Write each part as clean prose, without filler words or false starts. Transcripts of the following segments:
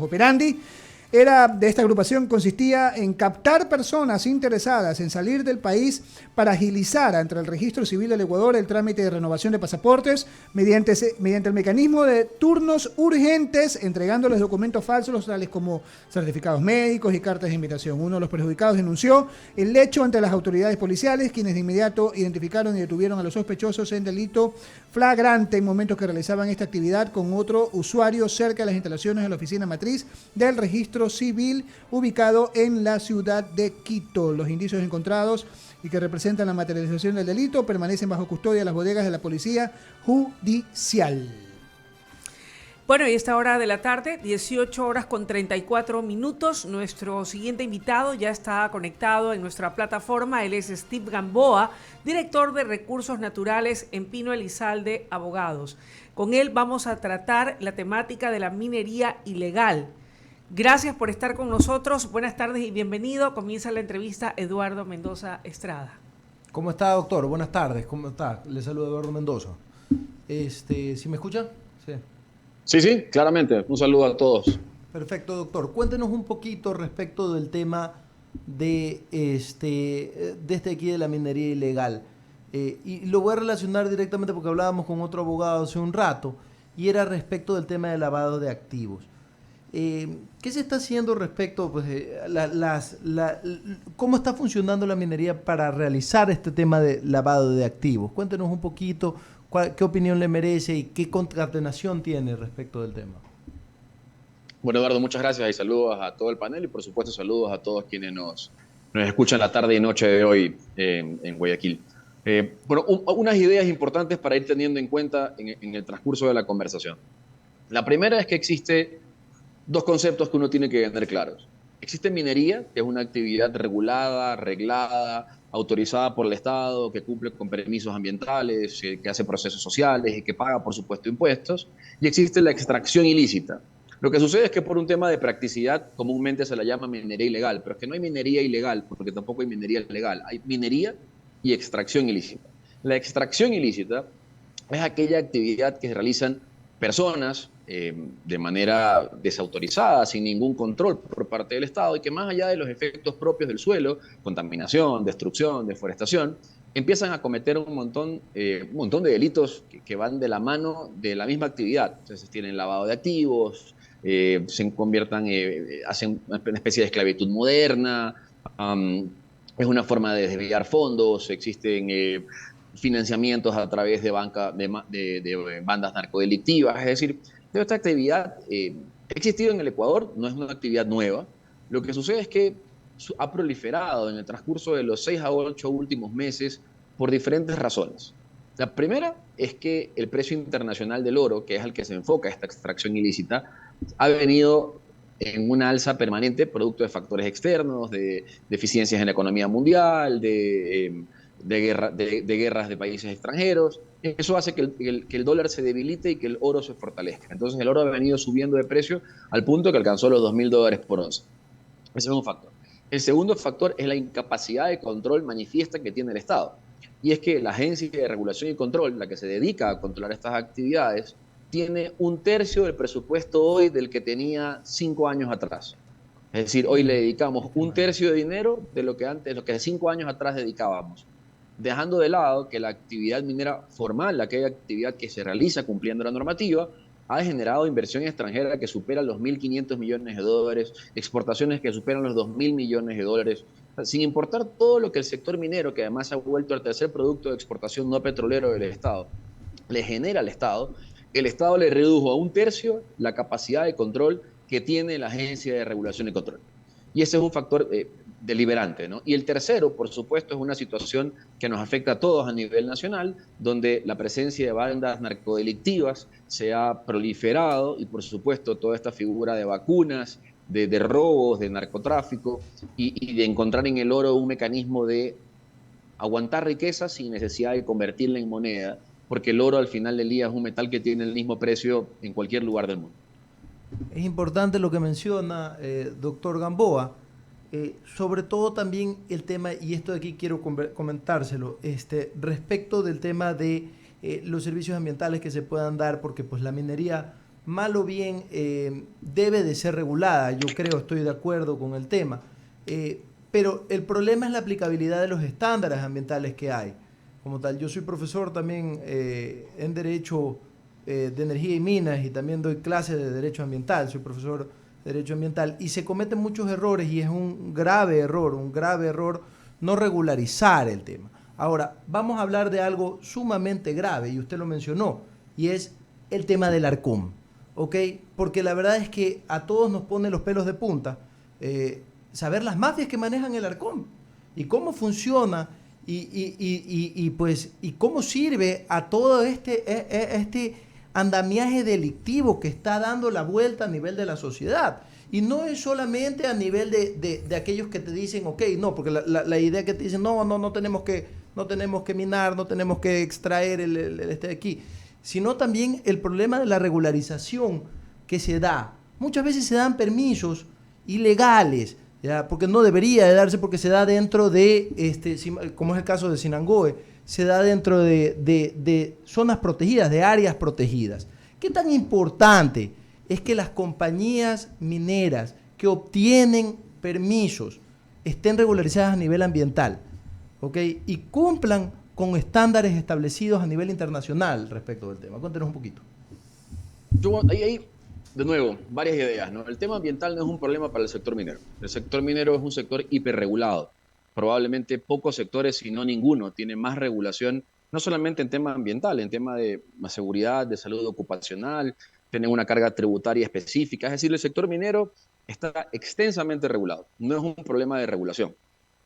modus operandi era de esta agrupación consistía en captar personas interesadas en salir del país para agilizar ante el Registro Civil del Ecuador el trámite de renovación de pasaportes mediante el mecanismo de turnos urgentes, entregándoles documentos falsos tales como certificados médicos y cartas de invitación. Uno de los perjudicados denunció el hecho ante las autoridades policiales, quienes de inmediato identificaron y detuvieron a los sospechosos en delito flagrante en momentos que realizaban esta actividad con otro usuario cerca de las instalaciones de la oficina matriz del Registro Civil ubicado en la ciudad de Quito. Los indicios encontrados y que representan la materialización del delito permanecen bajo custodia de las bodegas de la Policía Judicial. Bueno, y esta hora de la tarde, 18 horas con 34 minutos. Nuestro siguiente invitado ya está conectado en nuestra plataforma. Él es Steve Gamboa, director de Recursos Naturales en Pino Elizalde Abogados. Con él vamos a tratar la temática de la minería ilegal. Gracias por estar con nosotros. Buenas tardes y bienvenido. Comienza la entrevista Eduardo Mendoza Estrada. ¿Cómo está, doctor? Buenas tardes. ¿Cómo está? Le saluda Eduardo Mendoza. ¿Sí me escucha? Sí. Sí, claramente. Un saludo a todos. Perfecto, doctor. Cuéntenos un poquito respecto del tema de aquí de la minería ilegal. Y lo voy a relacionar directamente porque hablábamos con otro abogado hace un rato y era respecto del tema del lavado de activos. ¿Qué se está haciendo respecto, pues, cómo está funcionando la minería para realizar este tema de lavado de activos? Cuéntenos un poquito qué opinión le merece y qué concatenación tiene respecto del tema. Bueno, Eduardo, muchas gracias y saludos a todo el panel y por supuesto saludos a todos quienes nos escuchan la tarde y noche de hoy en Guayaquil. Unas ideas importantes para ir teniendo en cuenta en el transcurso de la conversación. La primera es que existe dos conceptos que uno tiene que tener claros. Existe minería, que es una actividad regulada, reglada, autorizada por el Estado, que cumple con permisos ambientales, que hace procesos sociales y que paga, por supuesto, impuestos. Y existe la extracción ilícita. Lo que sucede es que por un tema de practicidad comúnmente se la llama minería ilegal, pero es que no hay minería ilegal, porque tampoco hay minería legal. Hay minería y extracción ilícita. La extracción ilícita es aquella actividad que realizan personas de manera desautorizada, sin ningún control por parte del Estado y que más allá de los efectos propios del suelo, contaminación, destrucción, deforestación, empiezan a cometer un montón de delitos que van de la mano de la misma actividad. Entonces tienen lavado de activos, se conviertan, hacen una especie de esclavitud moderna, es una forma de desviar fondos, existen financiamientos a través de bandas narcodelictivas, es decir, toda esta actividad ha existido en el Ecuador, no es una actividad nueva. Lo que sucede es que ha proliferado en el transcurso de los 6 a 8 últimos meses por diferentes razones. La primera es que el precio internacional del oro, que es al que se enfoca esta extracción ilícita, ha venido en una alza permanente producto de factores externos, de deficiencias en la economía mundial, de guerras de países extranjeros. Eso hace que el dólar se debilite y que el oro se fortalezca. Entonces el oro ha venido subiendo de precio al punto que alcanzó los $2.000 por onza. Ese es un factor. El segundo factor es la incapacidad de control manifiesta que tiene el Estado. Y es que la Agencia de Regulación y Control, la que se dedica a controlar estas actividades, tiene 1/3 del presupuesto hoy del que tenía 5 años atrás. Es decir, hoy le dedicamos 1/3 de dinero de lo que 5 años atrás dedicábamos, dejando de lado que la actividad minera formal, aquella actividad que se realiza cumpliendo la normativa, ha generado inversión extranjera que supera los $1.500 millones, exportaciones que superan los $2.000 millones, sin importar todo lo que el sector minero, que además se ha vuelto el tercer producto de exportación no petrolero del Estado, le genera al Estado. El Estado le redujo a 1/3 la capacidad de control que tiene la Agencia de Regulación y Control. Y ese es un factor deliberante, ¿no? Y el tercero, por supuesto, es una situación que nos afecta a todos a nivel nacional, donde la presencia de bandas narcodelictivas se ha proliferado y, por supuesto, toda esta figura de vacunas, de robos, de narcotráfico y de encontrar en el oro un mecanismo de aguantar riqueza sin necesidad de convertirla en moneda, porque el oro al final del día es un metal que tiene el mismo precio en cualquier lugar del mundo. Es importante lo que menciona, doctor Gamboa, sobre todo también el tema, y esto de aquí quiero comentárselo, respecto del tema de los servicios ambientales que se puedan dar, porque pues la minería mal o bien debe de ser regulada. Yo creo, estoy de acuerdo con el tema. Pero el problema es la aplicabilidad de los estándares ambientales que hay. Como tal, yo soy profesor también en Derecho de Energía y Minas y también doy clases de Derecho Ambiental. Soy profesor de Derecho Ambiental y se cometen muchos errores y es un grave error no regularizar el tema. Ahora, vamos a hablar de algo sumamente grave y usted lo mencionó y es el tema del Arcom, ¿ok? Porque la verdad es que a todos nos pone los pelos de punta saber las mafias que manejan el Arcom y cómo funciona y cómo sirve a todo este andamiaje delictivo que está dando la vuelta a nivel de la sociedad. Y no es solamente a nivel de aquellos que te dicen, ok, no, porque la idea que te dicen, no tenemos que minar, no tenemos que extraer el de aquí, sino también el problema de la regularización que se da. Muchas veces se dan permisos ilegales, ¿ya? Porque no debería de darse, porque se da dentro de, como es el caso de Sinangoe, se da dentro de zonas protegidas, de áreas protegidas. ¿Qué tan importante es que las compañías mineras que obtienen permisos estén regularizadas a nivel ambiental, ¿ok? Y cumplan con estándares establecidos a nivel internacional respecto del tema? Cuéntenos un poquito. Ahí, de nuevo, varias ideas, ¿no? El tema ambiental no es un problema para el sector minero. El sector minero es un sector hiperregulado. Probablemente pocos sectores, si no ninguno, tiene más regulación, no solamente en tema ambiental, en tema de seguridad, de salud ocupacional, tienen una carga tributaria específica. Es decir, el sector minero está extensamente regulado. No es un problema de regulación.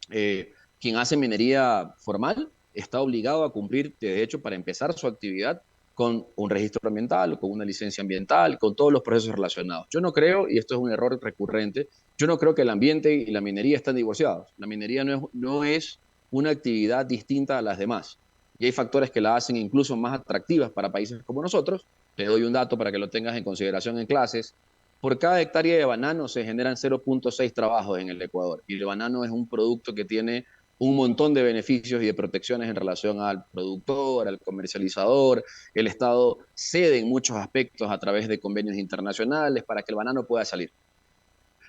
Quien hace minería formal está obligado a cumplir, de hecho, para empezar su actividad, con un registro ambiental, con una licencia ambiental, con todos los procesos relacionados. Yo no creo, y esto es un error recurrente, yo no creo que el ambiente y la minería estén divorciados. La minería no es una actividad distinta a las demás. Y hay factores que la hacen incluso más atractivas para países como nosotros. Te doy un dato para que lo tengas en consideración en clases. Por cada hectárea de banano se generan 0.6 trabajos en el Ecuador. Y el banano es un producto que tiene un montón de beneficios y de protecciones en relación al productor, al comercializador. El Estado cede en muchos aspectos a través de convenios internacionales para que el banano pueda salir.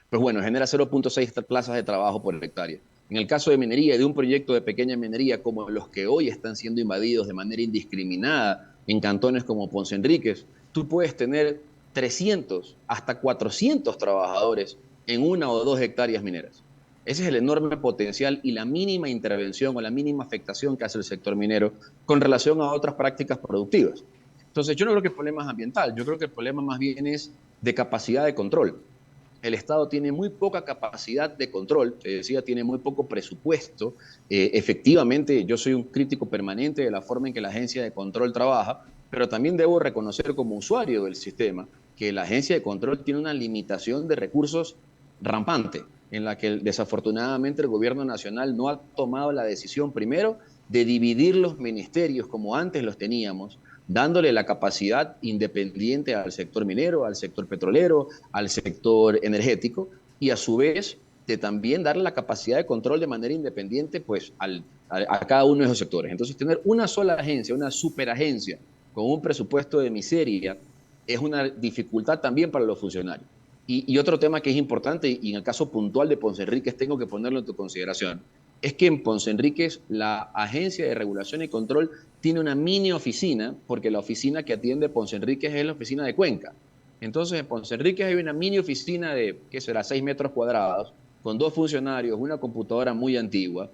Pues bueno, genera 0.6 plazas de trabajo por hectárea. En el caso de minería, de un proyecto de pequeña minería como los que hoy están siendo invadidos de manera indiscriminada en cantones como Ponce Enríquez, tú puedes tener 300 hasta 400 trabajadores en 1 o 2 hectáreas mineras. Ese es el enorme potencial y la mínima intervención o la mínima afectación que hace el sector minero con relación a otras prácticas productivas. Entonces, yo no creo que el problema es ambiental, yo creo que el problema más bien es de capacidad de control. El Estado tiene muy poca capacidad de control, te decía, tiene muy poco presupuesto. Efectivamente, yo soy un crítico permanente de la forma en que la agencia de control trabaja, pero también debo reconocer como usuario del sistema que la agencia de control tiene una limitación de recursos rampante, en la que desafortunadamente el gobierno nacional no ha tomado la decisión, primero, de dividir los ministerios como antes los teníamos, dándole la capacidad independiente al sector minero, al sector petrolero, al sector energético, y a su vez de también darle la capacidad de control de manera independiente pues, a cada uno de esos sectores. Entonces, tener una sola agencia, una superagencia, con un presupuesto de miseria, es una dificultad también para los funcionarios. Y otro tema que es importante, y en el caso puntual de Ponce Enríquez tengo que ponerlo en tu consideración, es que en Ponce Enríquez la Agencia de Regulación y Control tiene una mini oficina, porque la oficina que atiende Ponce Enríquez es la oficina de Cuenca. Entonces en Ponce Enríquez hay una mini oficina de, ¿qué será?, 6 metros cuadrados, con 2 funcionarios, una computadora muy antigua,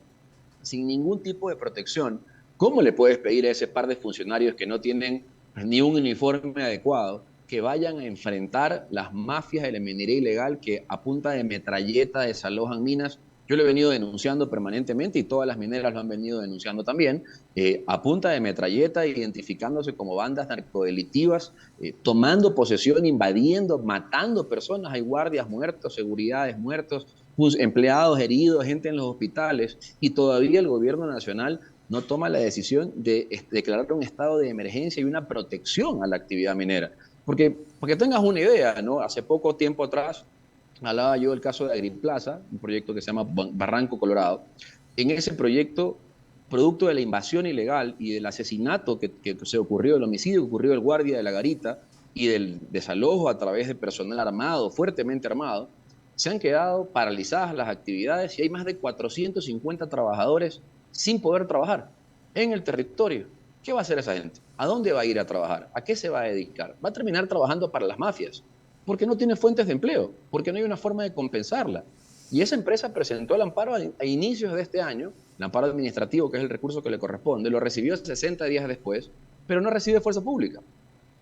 sin ningún tipo de protección. ¿Cómo le puedes pedir a ese par de funcionarios que no tienen ni un uniforme adecuado que vayan a enfrentar las mafias de la minería ilegal que a punta de metralleta desalojan minas? Yo lo he venido denunciando permanentemente y todas las mineras lo han venido denunciando también, a punta de metralleta, identificándose como bandas narcodelictivas, tomando posesión, invadiendo, matando personas. Hay guardias muertos, seguridades muertos, empleados heridos, gente en los hospitales, y todavía el gobierno nacional no toma la decisión de declarar un estado de emergencia y una protección a la actividad minera. Porque tengas una idea, ¿no? Hace poco tiempo atrás hablaba yo del caso de Agriplaza, un proyecto que se llama Barranco Colorado. En ese proyecto, producto de la invasión ilegal y del asesinato que se ocurrió, el homicidio que ocurrió del guardia de la garita, y del desalojo a través de personal armado, fuertemente armado, se han quedado paralizadas las actividades y hay más de 450 trabajadores sin poder trabajar en el territorio. ¿Qué va a hacer esa gente? ¿A dónde va a ir a trabajar? ¿A qué se va a dedicar? Va a terminar trabajando para las mafias, porque no tiene fuentes de empleo, porque no hay una forma de compensarla. Y esa empresa presentó el amparo a inicios de este año, el amparo administrativo, que es el recurso que le corresponde, lo recibió 60 días después, pero no recibe fuerza pública.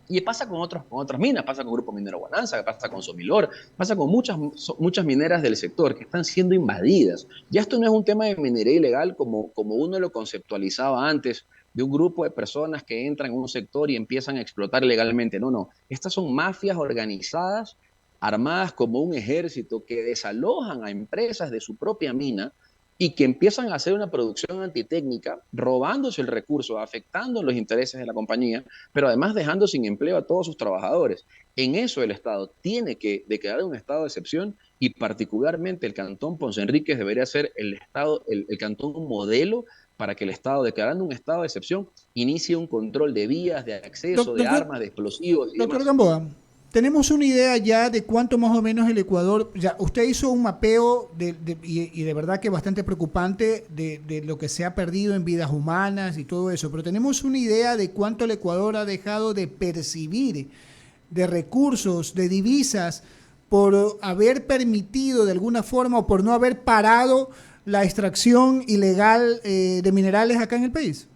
Y pasa con otras minas, pasa con Grupo Minero Bonanza, pasa con Somilor, pasa con muchas mineras del sector que están siendo invadidas. Ya esto no es un tema de minería ilegal como uno lo conceptualizaba antes, de un grupo de personas que entran en un sector y empiezan a explotar ilegalmente. No, no. Estas son mafias organizadas, armadas como un ejército, que desalojan a empresas de su propia mina y que empiezan a hacer una producción antitécnica, robándose el recurso, afectando los intereses de la compañía, pero además dejando sin empleo a todos sus trabajadores. En eso el Estado tiene que declarar un estado de excepción y particularmente el Cantón Ponce Enríquez debería ser el cantón modelo para que el Estado, declarando un estado de excepción, inicie un control de vías, de acceso, de armas, de explosivos y Doctor demás. Gamboa, tenemos una idea ya de cuánto más o menos el Ecuador, ya usted hizo un mapeo y de verdad que bastante preocupante de lo que se ha perdido en vidas humanas y todo eso, pero tenemos una idea de cuánto el Ecuador ha dejado de percibir de recursos, de divisas, por haber permitido de alguna forma o por no haber parado la extracción ilegal de minerales acá en el país.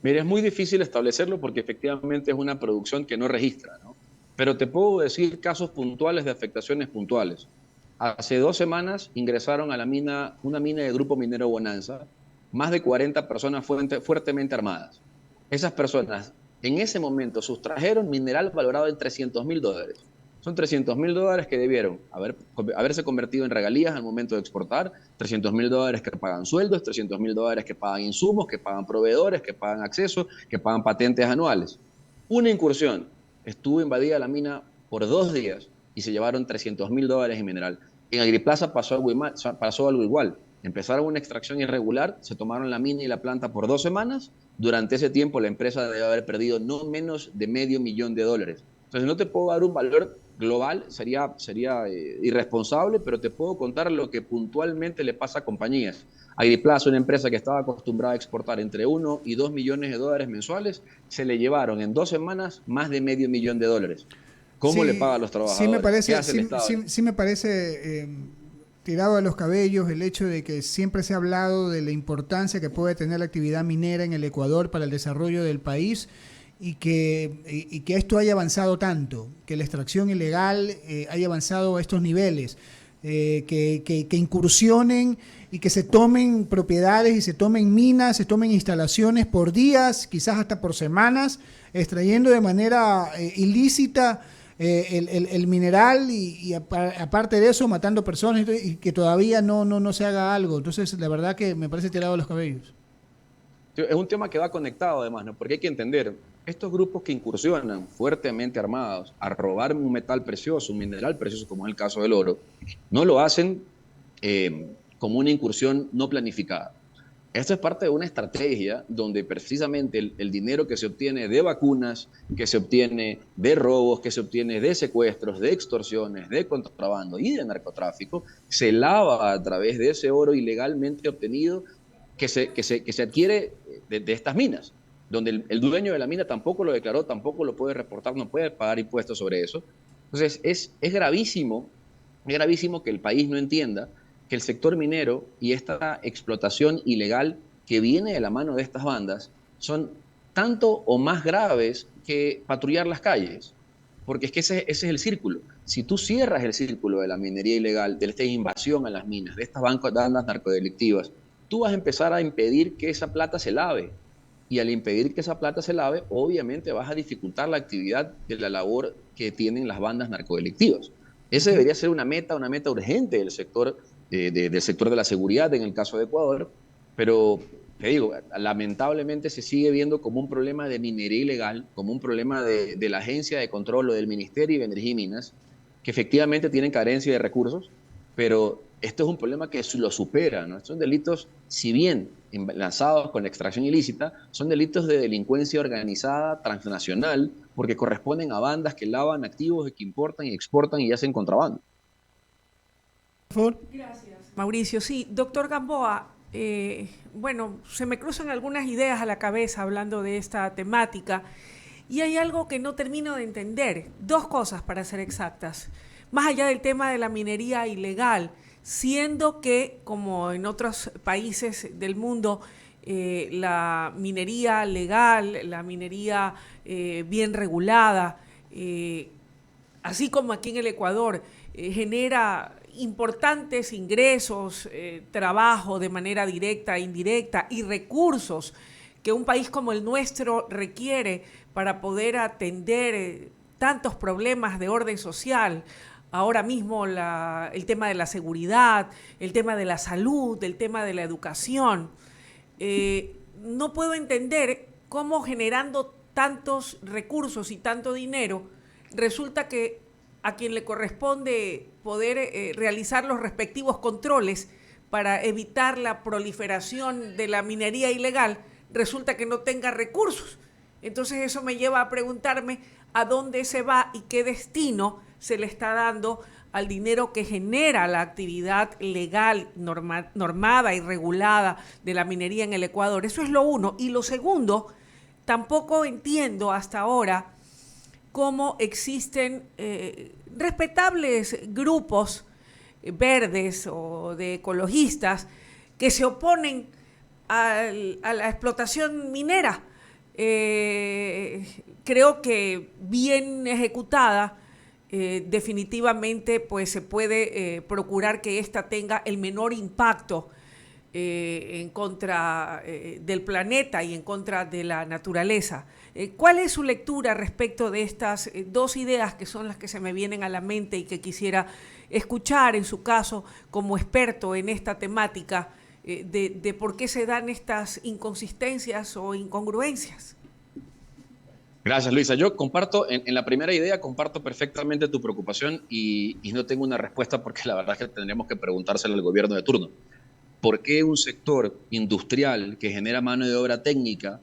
Mire, es muy difícil establecerlo porque efectivamente es una producción que no registra, ¿no? Pero te puedo decir casos puntuales de afectaciones puntuales. Hace 2 semanas ingresaron a la mina, una mina del Grupo Minero Bonanza, más de 40 personas fuertemente armadas. Esas personas en ese momento sustrajeron mineral valorado en $300.000. Son $300.000 que debieron haberse convertido en regalías al momento de exportar, $300.000 que pagan sueldos, $300.000 que pagan insumos, que pagan proveedores, que pagan acceso, que pagan patentes anuales. Una incursión. Estuvo invadida la mina por 2 días y se llevaron $300.000 en mineral. En Agriplaza pasó algo igual. Empezaron una extracción irregular, se tomaron la mina y la planta por 2 semanas. Durante ese tiempo la empresa debe haber perdido no menos de $500.000. Entonces no te puedo dar un valor global, sería irresponsable, pero te puedo contar lo que puntualmente le pasa a compañías. Agriplaza, una empresa que estaba acostumbrada a exportar entre 1 y 2 millones de dólares mensuales, se le llevaron en 2 semanas más de $500.000. ¿Cómo le paga a los trabajadores? Sí me parece, ¿Qué hace el Estado? sí me parece tirado a los cabellos el hecho de que siempre se ha hablado de la importancia que puede tener la actividad minera en el Ecuador para el desarrollo del país y que esto haya avanzado tanto, que la extracción ilegal haya avanzado a estos niveles, que incursionen y que se tomen propiedades y se tomen minas, se tomen instalaciones por días, quizás hasta por semanas, extrayendo de manera ilícita el mineral y aparte de eso matando personas y que todavía no se haga algo. Entonces la verdad que me parece tirado a los cabellos. Es un tema que va conectado además, ¿no? Porque hay que entender, estos grupos que incursionan fuertemente armados a robar un metal precioso, un mineral precioso como es el caso del oro, no lo hacen como una incursión no planificada. Esto es parte de una estrategia donde precisamente el dinero que se obtiene de vacunas, que se obtiene de robos, que se obtiene de secuestros, de extorsiones, de contrabando y de narcotráfico, se lava a través de ese oro ilegalmente obtenido que se adquiere de estas minas, donde el dueño de la mina tampoco lo declaró, tampoco lo puede reportar, no puede pagar impuestos sobre eso. Entonces es gravísimo que el país no entienda que el sector minero y esta explotación ilegal que viene de la mano de estas bandas son tanto o más graves que patrullar las calles, porque es que ese es el círculo. Si tú cierras el círculo de la minería ilegal, de esta invasión a las minas, de estas bandas narcodelictivas, tú vas a empezar a impedir que esa plata se lave. Y al impedir que esa plata se lave, obviamente vas a dificultar la actividad de la labor que tienen las bandas narcodelictivas. Esa debería ser una meta urgente del sector de la seguridad en el caso de Ecuador, pero te digo, lamentablemente se sigue viendo como un problema de minería ilegal, como un problema de la Agencia de Control o del Ministerio de Energía y Minas, que efectivamente tienen carencia de recursos, pero esto es un problema que lo supera, ¿no? Estos son delitos, si bien enlazados con la extracción ilícita, son delitos de delincuencia organizada transnacional, porque corresponden a bandas que lavan activos y que importan y exportan y hacen contrabando. Por favor. Gracias, Mauricio. Sí, doctor Gamboa, bueno, se me cruzan algunas ideas a la cabeza hablando de esta temática y hay algo que no termino de entender. Dos cosas, para ser exactas. Más allá del tema de la minería ilegal, siendo que, como en otros países del mundo, la minería legal, la minería bien regulada, así como aquí en el Ecuador, genera importantes ingresos, trabajo de manera directa e indirecta y recursos que un país como el nuestro requiere para poder atender tantos problemas de orden social. Ahora mismo el tema de la seguridad, el tema de la salud, el tema de la educación. No puedo entender cómo generando tantos recursos y tanto dinero, resulta que a quien le corresponde poder realizar los respectivos controles para evitar la proliferación de la minería ilegal, resulta que no tenga recursos. Entonces eso me lleva a preguntarme a dónde se va y qué destino se le está dando al dinero que genera la actividad legal, normada y regulada de la minería en el Ecuador. Eso es lo uno. Y lo segundo, tampoco entiendo hasta ahora cómo existen respetables grupos verdes o de ecologistas que se oponen a la explotación minera. Creo que bien ejecutada, definitivamente pues se puede procurar que ésta tenga el menor impacto en contra del planeta y en contra de la naturaleza. ¿Cuál es su lectura respecto de estas dos ideas que son las que se me vienen a la mente y que quisiera escuchar en su caso como experto en esta temática de por qué se dan estas inconsistencias o incongruencias? Gracias, Luisa. Yo comparto, en la primera idea, comparto perfectamente tu preocupación y no tengo una respuesta porque la verdad es que tendríamos que preguntárselo al gobierno de turno. ¿Por qué un sector industrial que genera mano de obra técnica,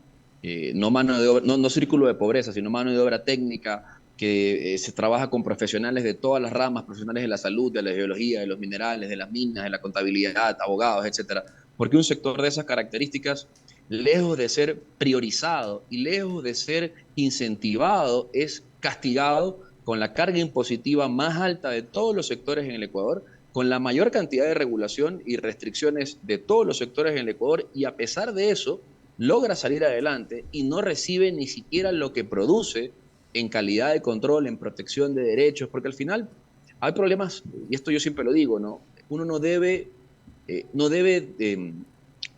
no mano de obra, no círculo de pobreza, sino mano de obra técnica, que se trabaja con profesionales de todas las ramas, profesionales de la salud, de la geología, de los minerales, de las minas, de la contabilidad, abogados, etcétera? ¿Por qué un sector de esas características, lejos de ser priorizado y lejos de ser incentivado, es castigado con la carga impositiva más alta de todos los sectores en el Ecuador, con la mayor cantidad de regulación y restricciones de todos los sectores en el Ecuador, y a pesar de eso logra salir adelante y no recibe ni siquiera lo que produce en calidad de control, en protección de derechos? Porque al final hay problemas, y esto yo siempre lo digo, ¿no? Uno no debe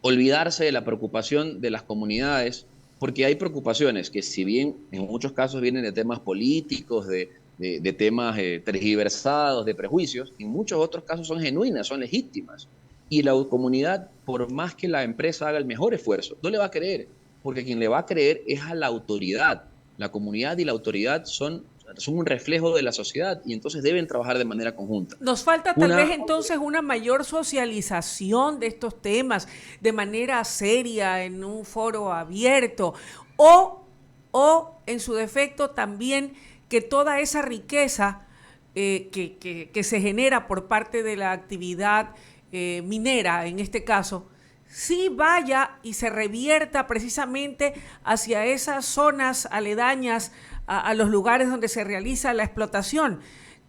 olvidarse de la preocupación de las comunidades, porque hay preocupaciones que, si bien en muchos casos vienen de temas políticos, de temas tergiversados, de prejuicios, en muchos otros casos son genuinas, son legítimas. Y la comunidad, por más que la empresa haga el mejor esfuerzo, no le va a creer, porque quien le va a creer es a la autoridad. La comunidad y la autoridad son un reflejo de la sociedad y entonces deben trabajar de manera conjunta. Nos falta tal vez entonces una mayor socialización de estos temas de manera seria en un foro abierto o en su defecto también que toda esa riqueza que se genera por parte de la actividad minera, en este caso, sí vaya y se revierta precisamente hacia esas zonas aledañas a los lugares donde se realiza la explotación.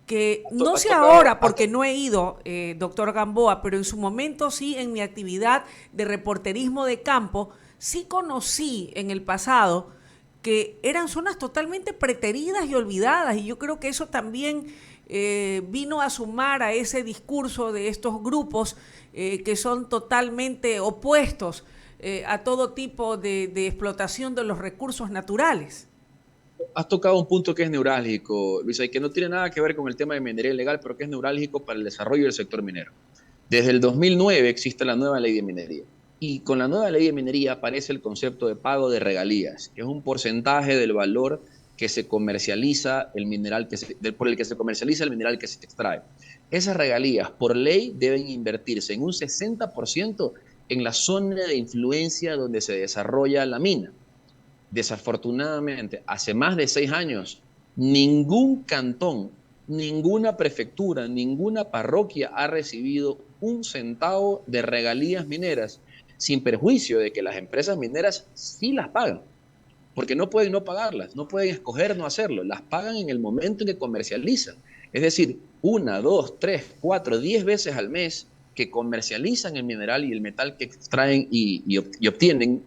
Que no sé ahora, porque no he ido, doctor Gamboa, pero en su momento sí, en mi actividad de reporterismo de campo, sí conocí en el pasado que eran zonas totalmente preteridas y olvidadas, y yo creo que eso también vino a sumar a ese discurso de estos grupos que son totalmente opuestos a todo tipo de explotación de los recursos naturales. Has tocado un punto que es neurálgico, Luisa, y que no tiene nada que ver con el tema de minería ilegal, pero que es neurálgico para el desarrollo del sector minero. Desde el 2009 existe la nueva ley de minería, y con la nueva ley de minería aparece el concepto de pago de regalías, que es un porcentaje del valor que se comercializa el mineral por el que se comercializa el mineral que se extrae. Esas regalías, por ley, deben invertirse en un 60% en la zona de influencia donde se desarrolla la mina. Desafortunadamente, hace más de 6 años, ningún cantón, ninguna prefectura, ninguna parroquia ha recibido un centavo de regalías mineras, sin perjuicio de que las empresas mineras sí las pagan, porque no pueden no pagarlas, no pueden escoger no hacerlo, las pagan en el momento en que comercializan. Es decir, 1, 2, 3, 4, 10 veces al mes que comercializan el mineral y el metal que extraen y obtienen,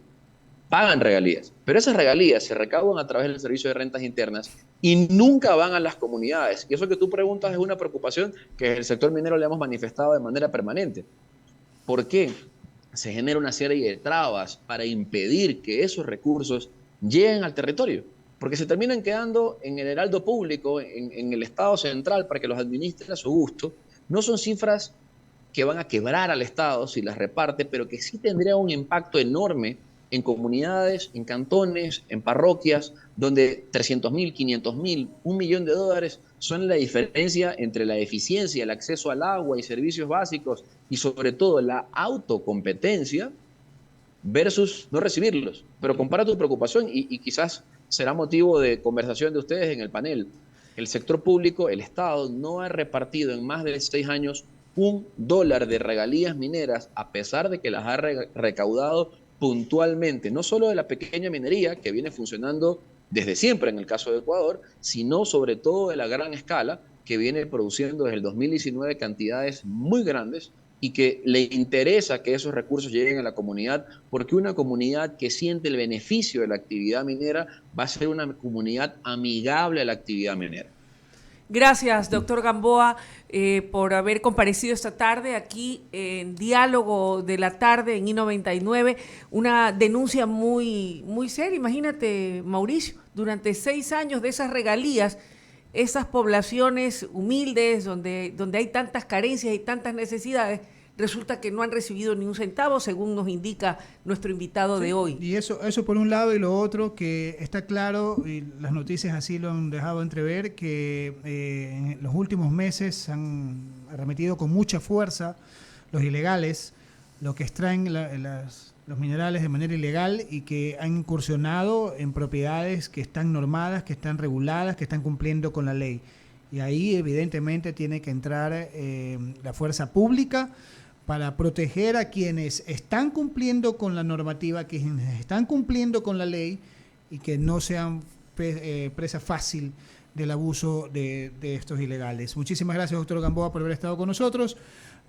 pagan regalías. Pero esas regalías se recaudan a través del Servicio de Rentas Internas y nunca van a las comunidades. Y eso que tú preguntas es una preocupación que el sector minero le hemos manifestado de manera permanente. ¿Por qué? Se genera una serie de trabas para impedir que esos recursos lleguen al territorio, porque se terminan quedando en el heraldo público, en el Estado central, para que los administre a su gusto. No son cifras que van a quebrar al Estado si las reparte, pero que sí tendría un impacto enorme en comunidades, en cantones, en parroquias, donde 300.000, 500.000, $1.000.000 son la diferencia entre la eficiencia, el acceso al agua y servicios básicos, y sobre todo la autocompetencia versus no recibirlos. Pero compara tu preocupación y quizás será motivo de conversación de ustedes en el panel. El sector público, el Estado, no ha repartido en más de 6 años $1 de regalías mineras, a pesar de que las ha recaudado puntualmente, no solo de la pequeña minería que viene funcionando desde siempre en el caso de Ecuador, sino sobre todo de la gran escala que viene produciendo desde el 2019 cantidades muy grandes y que le interesa que esos recursos lleguen a la comunidad, porque una comunidad que siente el beneficio de la actividad minera va a ser una comunidad amigable a la actividad minera. Gracias, doctor Gamboa, por haber comparecido esta tarde aquí en Diálogo de la Tarde en I99. Una denuncia muy, muy seria. Imagínate, Mauricio, durante 6 años de esas regalías, esas poblaciones humildes donde hay tantas carencias y tantas necesidades, resulta que no han recibido ni un centavo, según nos indica nuestro invitado de hoy. Y eso por un lado, y lo otro, que está claro, y las noticias así lo han dejado entrever, que en los últimos meses han arremetido con mucha fuerza los ilegales, los que extraen los minerales de manera ilegal y que han incursionado en propiedades que están normadas, que están reguladas, que están cumpliendo con la ley. Y ahí evidentemente tiene que entrar la fuerza pública para proteger a quienes están cumpliendo con la normativa, quienes están cumpliendo con la ley y que no sean presa fácil del abuso de estos ilegales. Muchísimas gracias, doctor Gamboa, por haber estado con nosotros.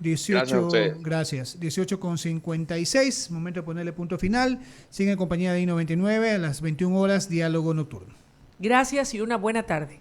18, gracias. 18:56, momento de ponerle punto final. Sigue en compañía de I99 a las 21 horas, Diálogo Nocturno. Gracias y una buena tarde.